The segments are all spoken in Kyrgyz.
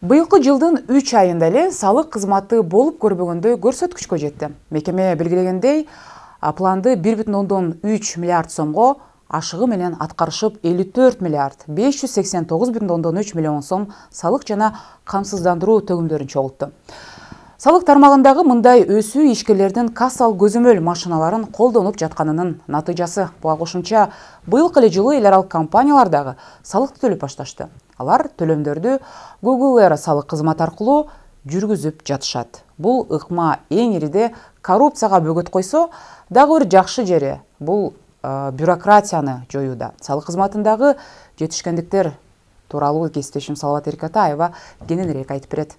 Быйылкы жылдын 3 айында эле салык кызматы болуп көрбөгөндөй көрсөткүчкө жетти. Мекеме белгилегендей, планды 1,3 миллиард сомго ашыгы менен аткарышып 54 миллиард 589,3 миллион сом салык жана камсыздандыруу төгүмдөрүн чогултту. Салык тармагындагы мындай өсүү ишкерлердин кассалык көзөмөл машиналарын колдонуп жатканынын натыйжасы. Буга кошумча быйылкы эле жылы эл аралык компаниялар дагы салыкты төлөп башташты. Алар төлөмдөрдү Google Air салык кызматы аркылуу жүргүзүп жатышат. Бул ыкма эң ириде коррупцияга бөгөт койсо, дагы бир жакшы жери бул бюрократияны жоюуда. Салык кызматындагы жетишкендиктер тууралуу кесиптешим Салават Эркатаева кененирээк айтып берет.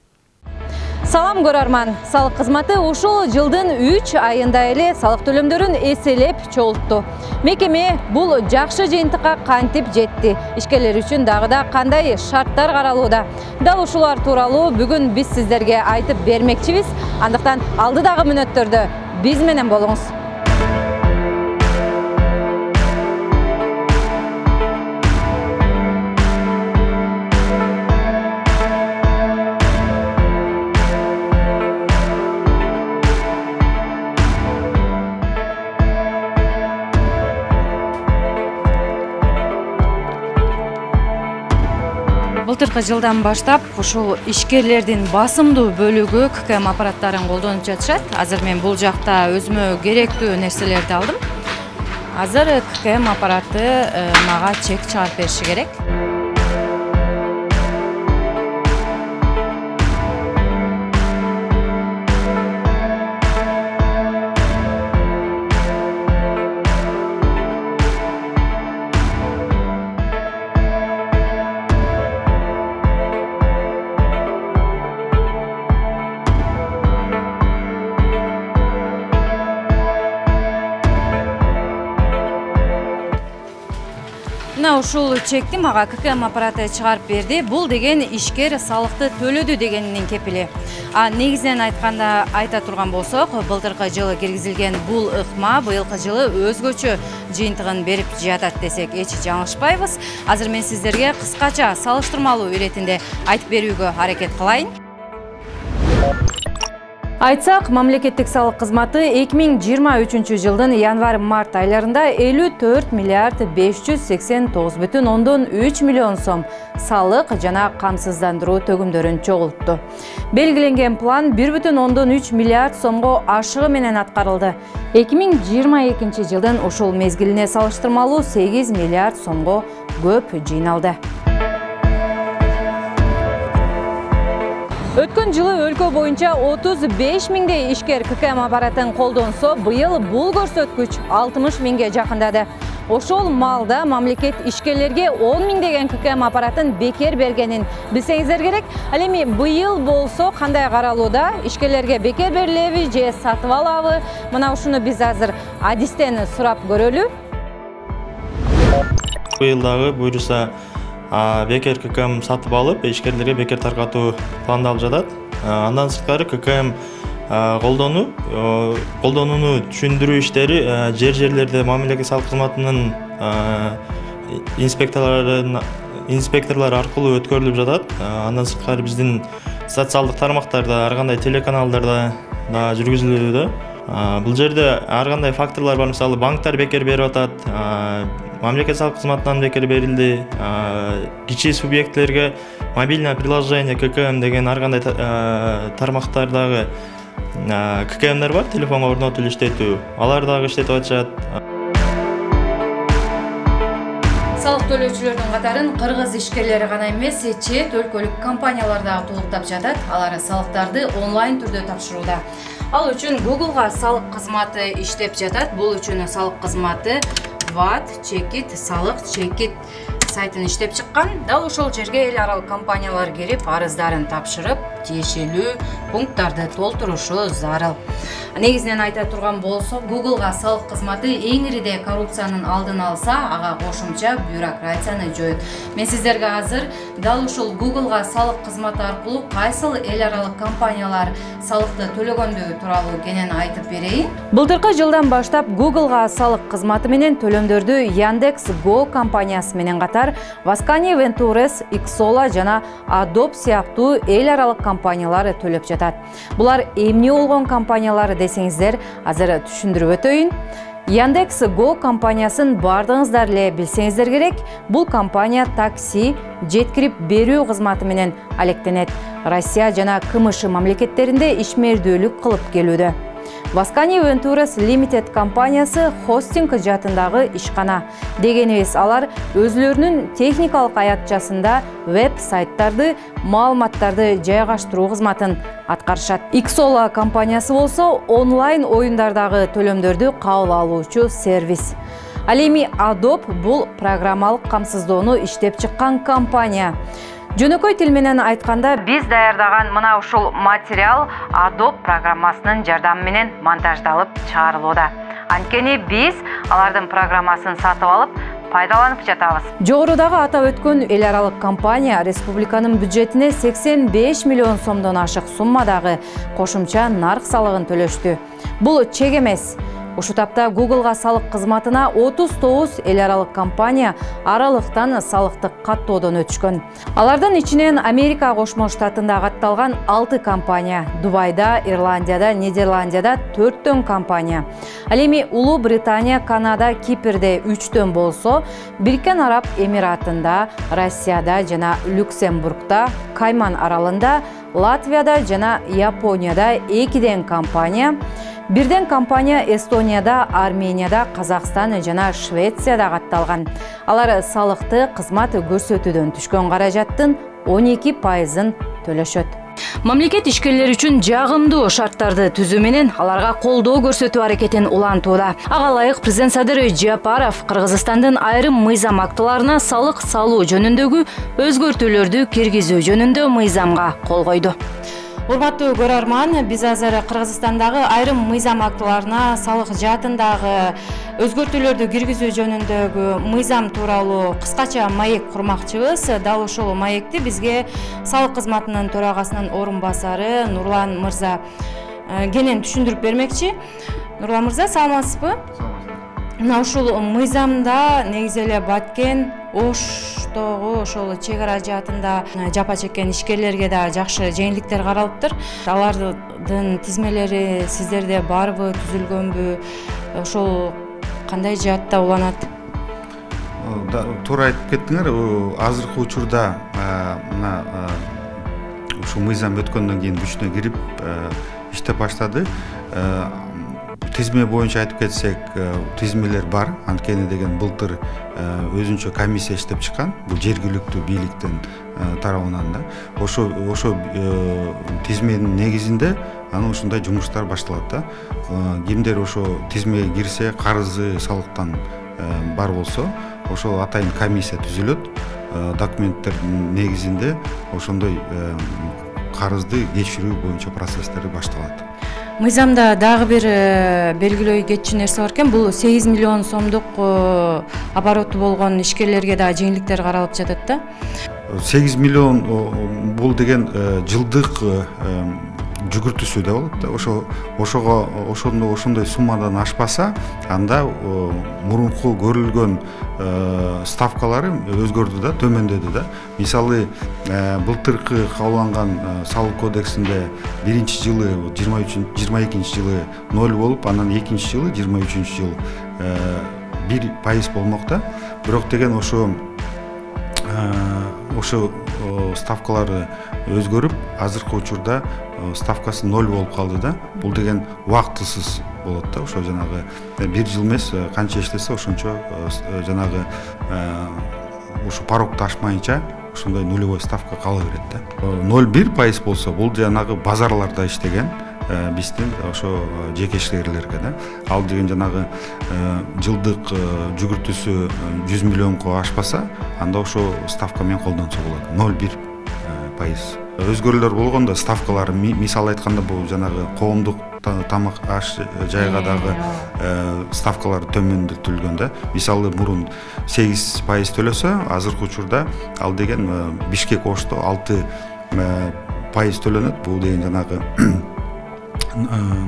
Салам көрөрман. Салык кызматы ушул жылдын 3 айында эле салык төлөмдөрүн эселеп чогултту. Мекеме бул жакшы жыйынтыкка кантип жетти? Ишкерлер үчүн дагы да кандай шарттар каралууда? Дал ушулар тууралуу бүгүн биз сиздерге айтып бермекчибиз. Андыктан алдыдагы мүнөттөрдө биз менен болуңуз. Былтыркы жылдан баштап ушул ишкерлердин басымдуу бөлүгү ККМ аппараттарын колдонуп жатышат. Азыр мен бул жакта өзүмө керектүү нерселерди алдым. Азыр ККМ аппараты мага чек чыгарып бериши керек. Ушул чекти мага ККМ аппараты чыгарып берди. Бул деген ишкер салыкты төлөдү дегенин кепили. Негизинен айтканда айта турган болсок, былтыркы жылы киргизилген бул ыкма быйылкы жылы өзгөчө жыйынтыгын берип жатат десек эч жаңылышпайбыз. Азыр мен сиздерге кыскача салыштырмалуу иретинде айтып берүүгө аракет кылайын. Айтсак, мамлекеттик салык кызматы 2023 жылдын январь-март айларында 54 миллиард 589,3 миллион сом салык жана камсыздандыруу төгүмдөрүн чогултту. Белгиленген план 1,3 миллиард сомго ашыгы менен аткарылды. 2022 жылдын ушул мезгилине салыштырмалуу 8 миллиард сомго көп жыйналды. Өткөн жылы өлкө боюнча 35 миңдей ишкер ККМ аппаратын колдонсо, быйыл бул көрсөткүч 60 миңге жакындады. Ошол маалда мамлекет ишкерлерге 10 миң деген ККМ аппаратын бекер бергенин билсеңиздер керек. Ал эми быйыл болсо кандай каралууда? Ишкерлерге бекер берилеби же сатып алабы? Мына ушуну биз азыр адистен сурап көрөлү. Быйыл дагы буюрса бекер ККМ сатып алып, ишкерлерге бекер таркатуу пландалып жатат. Андан сырткары ККМ колдонууну түшүндүрүү иштери жерлерде мамлекеттик салык кызматынын инспекторлор аркылуу өткөрүлүп жатат. Андан сырткары биздин социалдык тармактарда, ар кандай телеканалдарда да жүргүзүлүүдө. Бул жерде ар кандай факторлор бар. Мисалы, банктар бекер берип атат, мамлекеттик салык кызматынан бекер берилди, кичи субъекттерге мобильное приложение ККМ деген ар кандай тармактардагы ККМдер бар, телефонго орнотуп иштетүү. Алар дагы иштетип атышат. Салык төлөөчүлөрдүн катарын кыргыз ишкерлери гана эмес, чет өлкөлүк компаниялар дагы толуктап жатат. Алар салыктарды онлайн түрдө тапшырууда. Ал үчүн Google-га салык кызматы иштеп жатат. Бул үчүн салык кызматы VAT Check-it салык Check-it сайтын иштеп чыккан. Дал ошол жерге эл аралык компаниялар кирип, арыздарын тапшырып, тиешелүү пункттарды толтурушу зарыл. Негизинен айта турган болсок, Google-га салык кызматы эң ириде коррупциянын алдын алса, ага кошумча бюрократияны жоет. Мен сиздерге азыр дал ушул Google-га салык кызматы аркылуу кайсыл эл аралык компаниялар салыкты төлөгөндүгү тууралуу кенен айтып берейин. Былтыркы жылдан баштап Google-га салык кызматы менен төлөмдөрдү Яндекс.Go компаниясы менен катар катар Vascani Ventures, Xsola жана Adobe сыяктуу эл аралык компаниялар төлөп жатат. Булар эмне болгон компаниялар десеңиздер, азыр түшүндүрүп өтөйүн. Яндекс.Го компаниясын бардыңыздар эле билсеңиздер керек. Бул компания такси, жеткирип берүү кызматы менен алектенет. Россия жана КМШ мамлекеттеринде ишмердүүлүк кылып келүүдө. Vascani Ventures Limited компаниясы хостинг жаатындагы ишкана. Дегенибиз, алар өзлөрүнүн техникалык аятчасында веб-сайттарды, маалыматтарды жайгаштыруу кызматын аткарышат. Xsola компаниясы болсо онлайн оюндардагы төлөмдөрдү кабыл алуучу сервис. Ал эми Adobe бул программалык камсыздоону иштеп чыккан компания. Жөнөкөй тил менен айтканда, биз даярдаган мына ушул материал Adobe программасынын жардамы менен монтаждалып чыгарылууда. Анткени биз алардын программасын сатып алып, пайдаланып жатабыз. Жогорудагы атап өткөн эл аралык компания республиканын бюджетине 85 миллион сомдон ашык суммадагы кошумча нарк салыгын төлөштү. Бул чек эмес. Ушу тапта Google'га салык кызматына 39 эл аралык компания аралыктан салыктык каттоодон өтүшкөн. Алардын ичинен Америка Кошмо Штатында катталган 6 компания, Дубайда, Ирландияда, Нидерландияда 4 компания. Ал эми Улуу Британия, Канада, Кипрде 3 болсо, Бириккен Араб Эмиратында, Россияда жана Люксембургда, Кайман аралында, Латвияда жана Японияда 2 компания, 1 компания Эстонияда, Арменияда, Казакстан жана Швецияда катталган. Алар салыкты кызмат көрсөтүүдөн түшкөн каражаттын 12%-ын төлөшөт. Мамлекет ишкерлер үчүн жагымдуу шарттарды түзүү менен аларга колдоо көрсөтүү аракетин улантууда. Ага ылайык президент Садыр Жапаров Кыргызстандын айрым мыйзам актыларына салык салуу жөнүндөгү өзгөртүүлөрдү киргизүү жөнүндө мыйзамга кол койду. Урматтуу көрөрман, биз азыр Кыргызстандагы айрым мыйзам актыларына салык жаатындагы өзгөртүүлөрдү киргизүү жөнүндөгү мыйзам тууралуу кыскача маек курмакчыбыз. Дал ошол маекти бизге салык кызматынын төрагасынын орун басары Нурлан мырза кенен түшүндүрүп бермекчи. Нурлан мырза, саламатсызбы? Мына ушул мыйзамда негизи эле Баткен, Оштогу ошол чек ара жаатында жапа чеккен ишкерлерге да жакшы жеңилдиктер каралыптыр. Алардын тизмелери сиздерде барбы, түзүлгөнбү? Ошол кандай жаатта уланат? Туура айтып кеттиңер. Азыркы учурда мына ушул мыйзам өткөндөн кийин күчүнө кирип иштеп баштады. Тизме боюнча айтып кетсек, тизмелер бар. Анткени деген былтыр өзүнчө комиссия иштеп чыккан. Бул жергиликтүү бийликтин тарабынан да. Ошо тизменин негизинде анын ушундай жумуштар башталат да. Кимдер ошо тизмеге кирсе, карызы салыктан бар болсо, ошол атайын комиссия түзүлөт. Документтердин негизинде ошондой карызды кечирүү боюнча процесстери башталат. Мыйзамда дагы бир белгилөө кетчү нерсе бар экен. Бул 8 миллион сомдук обороту болгон ишкерлерге да жеңилдиктер каралып жатат да. 8 миллион бул деген жылдык жүгүртүүсү да болот. Ошондой суммадан ашпаса, анда мурунку көрүлгөн ставкалары өзгөрдү да, төмөндөдү да. Мисалы, былтыркы кабылган салык кодексинде 1-жылы 22 жылы 0 болуп, анан 2-жылы 23 жылы 1% болмок да. Бирок деген ошо ставкалары өзгөрүп, азыркы учурда ставкасы 0 болуп калды да. Бул деген убактысыз болот да. Ошо жанагы 1 жыл эмес, канча иштесе ошончо жанагы ушу порогду ашмайынча ошондой нулевой ставка кала берет да. 0,1% болсо, бул жанагы базарларда иштеген биздин ошо жеке ишкерлерге да. Ал деген жанагы жылдык жүгүртүүсү 100 миллионго ашпаса, анда ошо ставка менен колдонсо болот. 0,1%. Өзгөрүүлөр болгондо ставкалар, мисал айтканда, бул жанагы коомдук тамак аш жайга дагы ставкалар төмөндөтүлгөн да. Мисалы, мурун 8% төлөсө, азыркы учурда ал деген Бишкек Ошто 6% төлөнөт. Бул деген жанагы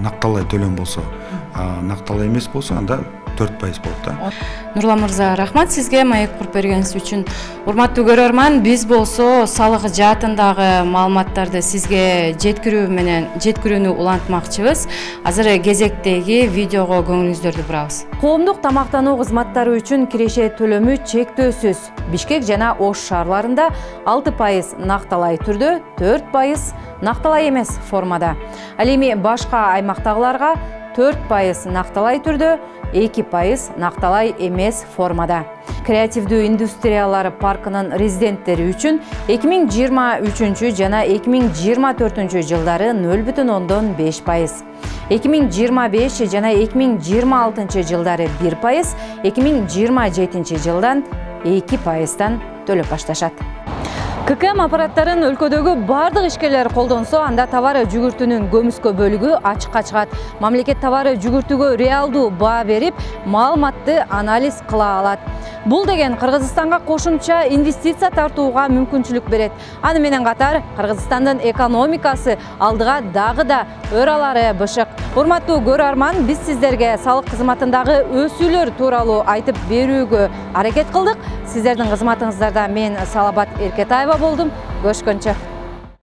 накталай төлөм болсо, накталай эмес болсо, анда 4% болот да. Нурлан мырза, рахмат сизге маек куруп бергениңиз үчүн. Урматтуу көрөрман, биз болсо салык жаатындагы маалыматтарды сизге жеткирүүнү улантмакчыбыз. Азыр кезектеги видеого көңүлүңүздөрдү бурабыз. Коомдук тамактануу кызматтары үчүн киреше төлөмү чектөөсүз. Бишкек жана Ош шаарларында 6% накталай түрдө, 4% накталай эмес формада. Ал эми башка аймактагыларга 4% накталай түрдө, 2% накталай эмес формада. Креативдүү индустриялар паркынын резиденттери үчүн 2023 жана 2024 жылдары 0,5%, 2025 жана 2026 жылдары 1%, 2027 жылдан 2%тан төлөп башташат. ККМ аппараттарын өлкөдөгү бардык ишкерлер колдонсо, анда товар жүгүртүүнүн көмүскө бөлүгү ачыкка чыгат. Мамлекет товар жүгүртүүгө реалдуу баа берип, маалыматты анализ кыла алат. Бул деген Кыргызстанга кошумча инвестиция тартууга мүмкүнчүлүк берет. Аны менен катар Кыргызстандын экономикасы алдыга дагы да өр алары бышык. Урматтуу көрөрман, биз сиздерге салык кызматындагы өсүүлөр тууралуу айтып берүүгө аракет кылдык. Сиздердин кызматыңыздарда мен Салабат Эркетаева болдум. Көрүшкөнчө.